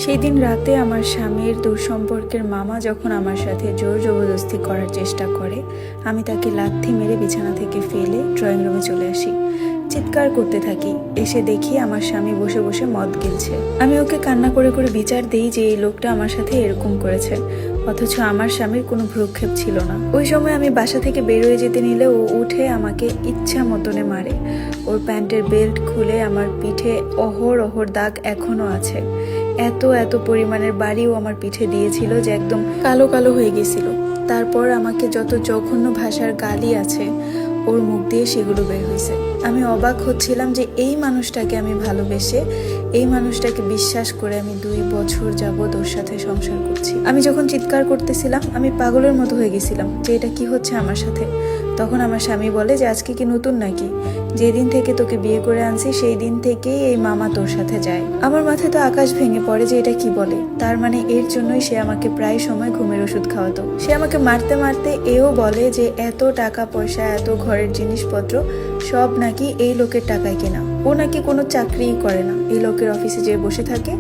সেই দিন রাতে আমার স্বামীর দুঃসম্পর্কের মামা যখন আমার সাথে জোর জবরদস্তি করার চেষ্টা করে, আমি তাকে লাথি মেরে বিছানা থেকে ফেলে ড্রয়িং রুমে চলে আসি। চিৎকার করতে থাকি। এসে দেখি আমার স্বামী বসে বসে মদ গিলছে। আমি ওকে কান্না করে করে বিচার দিই যে এই লোকটা আমার সাথে এরকম করেছে, অথচ আমার স্বামীর কোনো ভ্রুক্ষেপ ছিল না। ওই সময় আমি বাসা থেকে বেরোয় যেতে নিলে ও উঠে আমাকে ইচ্ছা মতনে মারে। ওর প্যান্টের বেল্ট খুলে আমার পিঠে অহর অহর দাগ এখনো আছে। এত এত পরিমাণের বাড়িও আমার পিঠে দিয়েছিল যে একদম কালো কালো হয়ে গেছিল। তারপর আমাকে যত জঘন্য ভাষার গালি আছে ওর মুখ দিয়ে সেগুলো বের হয়েছে। আমি অবাক হচ্ছিলাম যে এই মানুষটাকে আমি ভালোবেসে, এই মানুষটাকে বিশ্বাস করে আমি 2 বছর যাবৎ ওর সাথে সংসার করছি। আমি যখন চিৎকার করতেছিলাম আমি পাগলের মতো হয়ে গেছিলাম যে এটা কি হচ্ছে আমার সাথে। তখন আমার স্বামী বলে যে আজকে কি নতুন নাকি, যেদিন থেকে তোকে বিয়ে করে আনছি সেই দিন থেকেই এই মামা তোর সাথে যায়। আমার মাথায় তো আকাশ ভেঙে পড়ে যে এটা কি বলে। তার মানে এর জন্যই সে আমাকে প্রায় সময় ঘুমের ওষুধ খাওয়াতো। সে আমাকে মারতে মারতে এও বলে যে এত টাকা পয়সা, এত ঘরের জিনিসপত্র সব নাকি এই লোকের টাকায় কেনা। ও নাকি কোনো চাকরিই করে না, এই লোকের অফিসে যেয়ে বসে থাকে।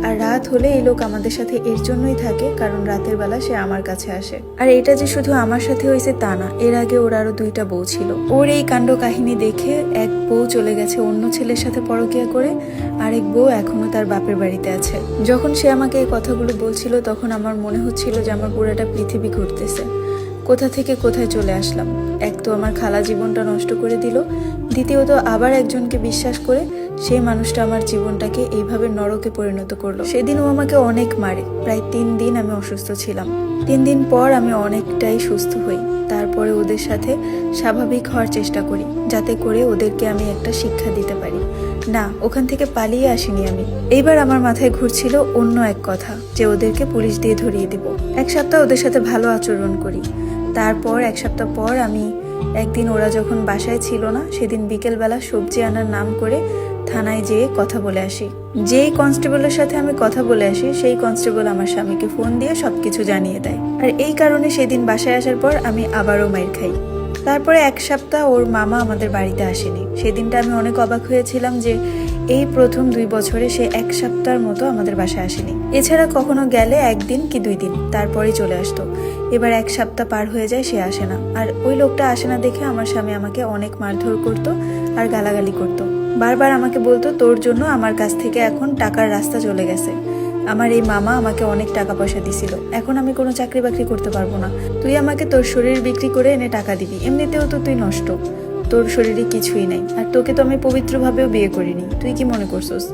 আর রাত হলে এই লোক আমাদের সাথে এর জন্যই থাকে কারণ রাতের বেলা সে আমার কাছে আসে। আর এটা যে শুধু আমার সাথে হয়েছে তা না, এর আগে ওর আরো 2টা বউ ছিল। ওর এই কাণ্ড কাহিনী দেখে এক বউ চলে গেছে অন্য ছেলের সাথে পরকীয়া করে, আরেক বউ এখনো তার বাপের বাড়িতে আছে। যখন সে আমাকে এই কথাগুলো বলছিল তখন আমার মনে হচ্ছিল যে আমার পুরোটা পৃথিবী ঘুরতেছে। কোথা থেকে কোথায় চলে আসলাম। এক তো আমার খালা জীবনটা নষ্ট করে দিল, দ্বিতীয়ত আবার একজনকে বিশ্বাস করে সেই মানুষটা আমার জীবনটাকে এইভাবে নরকে পরিণত করলো। সেদিন ও আমাকে অনেক মারে। প্রায় 3 দিন আমি অসুস্থ ছিলাম। 3 দিন পর আমি অনেকটাই সুস্থ হই। তারপরে ওদের সাথে স্বাভাবিক হওয়ার চেষ্টা করি, যাতে করে ওদেরকে আমি একটা শিক্ষা দিতে পারি। না, ওখান থেকে পালিয়ে আসিনি আমি। এইবার আমার মাথায় ঘুরছিল অন্য এক কথা, যে ওদেরকে পুলিশ দিয়ে ধরিয়ে দিব। 1 সপ্তাহ ওদের সাথে ভালো আচরণ করি। তারপর 1 সপ্তাহ পর আমি একদিন, ওরা যখন বাসায় ছিল না, সেদিন বিকেলবেলা সবজি আনার নাম করে থানায় যেয়ে কথা বলে আসি। যেই কনস্টেবলের সাথে আমি কথা বলে আসি সেই কনস্টেবল আমার স্বামীকে ফোন দিয়ে সবকিছু জানিয়ে দেয়। আর এই কারণে সেদিন বাসায় আসার পর আমি আবারও মাইর খাই। তারপরে 1 সপ্তাহ ওর মামা আমাদের বাড়িতে আসেনি। সেদিনটা আমি অনেক অবাক হয়েছিলাম যে এই প্রথম 2 বছরে সে 1 সপ্তাহের মতো আমাদের বাসায় আসেনি। এছাড়া কখনো গেলে 1 দিন কি 2 দিন, তারপরেই চলে আসতো। এবার 1 সপ্তাহ পার হয়ে যায়, সে আসে না। আর ওই লোকটা আসে না দেখে আমার স্বামী আমাকে অনেক মারধর করতো আর গালাগালি করতো। বারবার আমাকে বলতো তোর জন্য আমার কাছ থেকে এখন টাকার রাস্তা চলে গেছে। আমার এই মামা আমাকে অনেক টাকা পয়সা দিছিল, এখন আমি কোনো চাকরি বাকরি করতে পারবো না। তুই আমাকে তোর শরীর বিক্রি করে এনে টাকা দিবি, এমনিতেও তো তুই নষ্ট, তোর শরীরে কিছুই নাই। আর তোকে তো আমি পবিত্রভাবেও বিয়ে করিনি, তুই কি মনে করছিস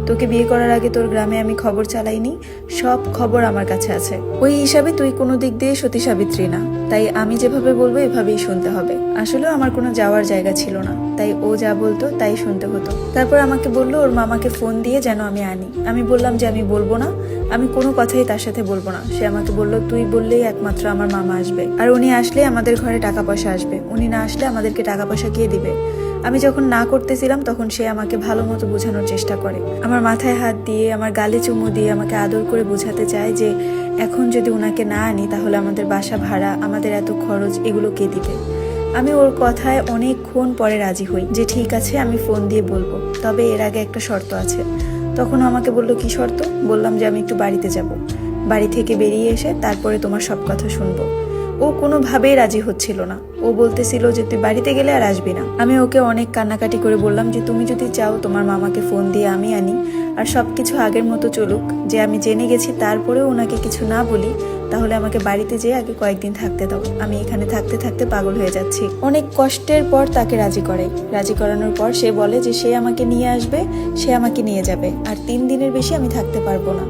তোকে বিয়ে করার আগে তোর গ্রামে আমি খবর চালাইনি? সব খবর আমার কাছে আছে। ওই হিসাবে তুই কোনো দিক দিয়ে সতী সাবিত্রী না, তাই আমি যেভাবে বলবো এভাবেই শুনতে হবে। আসলেও আমার কোনো যাওয়ার জায়গা ছিল না, তাই ও যা বলতো তাই শুনতে হতো। তারপর আমাকে বললো ওর মামাকে ফোন দিয়ে যেন আমি আনি। আমি বললাম যে আমি বলবো না, আমি কোনো কথাই তার সাথে বলবো না। সে আমাকে বললো তুই বললেই একমাত্র আমার মামা আসবে, আর উনি আসলে আমাদের ঘরে টাকা পয়সা আসবে, উনি না আসলে আমাদেরকে টাকা পয়সা কে দিবে? আমি যখন না করতেছিলাম তখন সে আমাকে ভালো মতো বোঝানোর চেষ্টা করে। আমার মাথায় হাত দিয়ে, আমার গালে চুমু দিয়ে আমাকে আদর করে বোঝাতে চায় যে এখন যদি ওনাকে না আনি তাহলে আমাদের বাসা ভাড়া, আমাদের এত খরচ, এগুলো কে দিবে? আমি ওর কথায় অনেকক্ষণ পরে রাজি হই যে ঠিক আছে আমি ফোন দিয়ে বলবো, তবে এর আগে একটা শর্ত আছে। তখন আমাকে বললো কি শর্ত? বললাম যে আমি একটু বাড়িতে যাব, বাড়ি থেকে বেরিয়ে এসে তারপরে তোমার সব কথা শুনবো। ও কোনোভাবেই রাজি হচ্ছিল না। ও বলতেছিল যে তুই বাড়িতে গেলে আর আসবি না। আমি ওকে অনেক কান্নাকাটি করে বললাম যে তুমি যদি চাও তোমার মামাকে ফোন দিয়ে আমি আনি, আর সবকিছু আগের মতো চলুক, যে আমি জেনে গেছি তারপরেও ওনাকে কিছু না বলি, তাহলে আমাকে বাড়িতে যেয়ে আগে কয়েকদিন থাকতে দাও। আমি এখানে থাকতে থাকতে পাগল হয়ে যাচ্ছি। অনেক কষ্টের পর তাকে রাজি করে। রাজি করানোর পর সে বলে যে সে আমাকে নিয়ে আসবে, সে আমাকে নিয়ে যাবে, আর 3 দিনের বেশি আমি থাকতে পারবো না।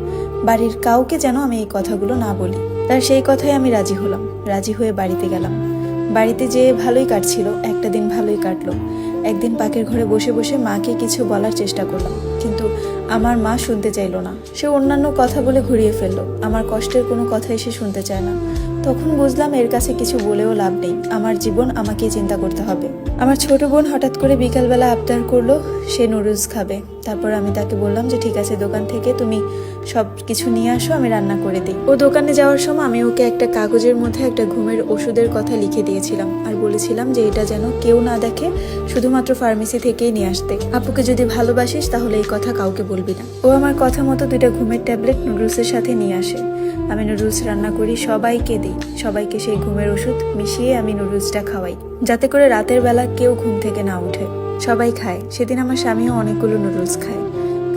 বাড়ির কাউকে যেন আমি এই কথাগুলো না বলি। তার সেই কথায় আমি রাজি হলাম। রাজি হয়ে বাড়িতে গেলাম। বাড়িতে যেয়ে ভালোই কাটছিল, একটা দিন ভালোই কাটলো। একদিন পাকের ঘরে বসে বসে মাকে কিছু বলার চেষ্টা করলাম, কিন্তু আমার মা শুনতে চাইলো না। সে অন্যান্য কথা বলে ঘুরিয়ে ফেললো। আমার কষ্টের কোনো কথাই সে শুনতে চায় না। তখন বুঝলাম এর কাছে কিছু বলেও লাভ নেই, আমার জীবন আমাকেই চিন্তা করতে হবে। আমার ছোট বোন হঠাৎ করে বিকালবেলা আবদার করলো সে নুডলস খাবে। তারপর আমি তাকে বললাম যে ঠিক আছে, দোকান থেকে তুমি সব কিছু নিয়ে আসো, আমি রান্না করে দিই। ও দোকানে যাওয়ার সময় আমি ওকে একটা কাগজের মধ্যে একটা ঘুমের ওষুধের কথা লিখে দিয়েছিলাম আর বলেছিলাম যে এটা যেন কেউ না দেখে, শুধুমাত্র ফার্মেসি থেকেই নিয়ে আসতে। আপুকে যদি ভালোবাসিস তাহলে এই কথা কাউকে বলবি না। ও আমার কথা মতো 2টা ঘুমের ট্যাবলেট নুডলসের সাথে নিয়ে আসে। আমি নুডলস রান্না করি, সবাইকে দিই, সবাইকে সেই ঘুমের ওষুধ মিশিয়ে আমি নুডলসটা খাওয়াই, যাতে করে রাতের বেলা কেউ ঘুম থেকে না উঠে। সবাই খায়। সেদিন আমার স্বামীও অনেকগুলো নুডলস খায়।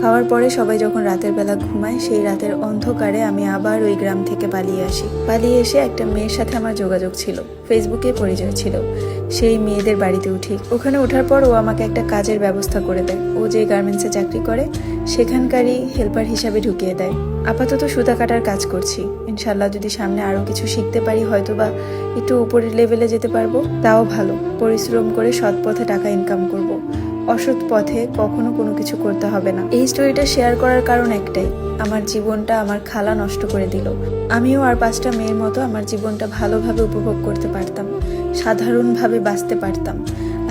খাওয়ার পরে সবাই যখন রাতের বেলা ঘুমায়, সেই রাতের অন্ধকারে আমি আবার ওই গ্রাম থেকে পালিয়ে আসি। পালিয়ে এসে একটা মেয়ের সাথে আমার যোগাযোগ ছিল, ফেসবুকে পরিচয় ছিল। সেই মেয়েদের বাড়িতে উঠি। ওখানে ওঠার পর ও আমাকে একটা কাজের ব্যবস্থা করে দেয়। ও যে গার্মেন্টসে চাকরি করে সেখানকারই হেল্পার হিসাবে ঢুকিয়ে দেয়। আপাতত সুতা কাটার কাজ করছি। ইনশাল্লাহ যদি সামনে আরও কিছু শিখতে পারি, হয়তো বা একটু উপরের লেভেলে যেতে পারবো, তাও ভালো। পরিশ্রম করে সৎ পথে টাকা ইনকাম করব। অসৎ পথে কখনো কোনো কিছু করতে হবে না। এই স্টোরিটা শেয়ার করার কারণ একটাই, আমার জীবনটা আমার খালা নষ্ট করে দিল। আমিও আর 5টা মেয়ের মতো আমার জীবনটা ভালোভাবে উপভোগ করতে পারতাম, সাধারণভাবে বাঁচতে পারতাম।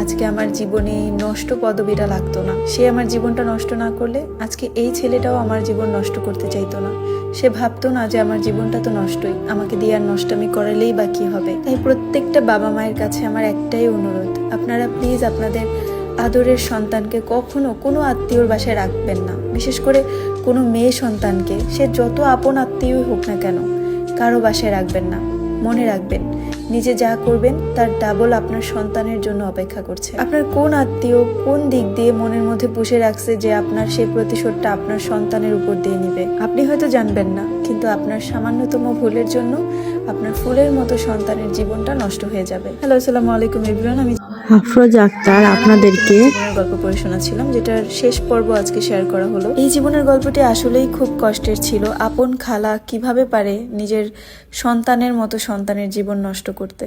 আজকে আমার জীবনে নষ্ট পদবিটা লাগতো না। সে আমার জীবনটা নষ্ট না করলে আজকে এই ছেলেটাও আমার জীবন নষ্ট করতে চাইতো না। সে ভাবতো না যে আমার জীবনটা তো নষ্টই, আমাকে দিয়ে আর নষ্টমি করালেই বা কি হবে। তাই প্রত্যেকটা বাবা মায়ের কাছে আমার একটাই অনুরোধ, আপনারা প্লিজ আপনাদের আদরের সন্তানকে কখনো কোনো আত্মীয়র বাসায় রাখবেন না। বিশেষ করে কোনো মেয়ে সন্তানকে, সে যত আপন আত্মীয়ই হোক না কেন, কারো বাসায় রাখবেন না। মনে রাখবেন, নিজে যা করবেন তার ডাবল আপনার সন্তানের জন্য অপেক্ষা করছে। আপনার কোন আত্মীয় কোন দিক দিয়ে মনের মধ্যে পুষে রাখছে যে আপনার সেই প্রতিশোধটা আপনার সন্তানের উপর দিয়ে নেবে, আপনি হয়তো জানবেন না, কিন্তু আপনার সামান্যতম ভুলের জন্য আপনার ফুলের মতো সন্তানের জীবনটা নষ্ট হয়ে যাবে। হ্যালো, আসসালামু আলাইকুম এভরিওয়ান। আমি আফরোজা আক্তার আপনাদেরকে জীবনের গল্প পড়ে শোনাচ্ছিলাম, যেটার শেষ পর্ব আজকে শেয়ার করা হলো। এই জীবনের গল্পটি আসলেই খুব কষ্টের ছিল। আপন খালা কিভাবে পারে নিজের সন্তানের মতো সন্তানের জীবন নষ্ট করতে।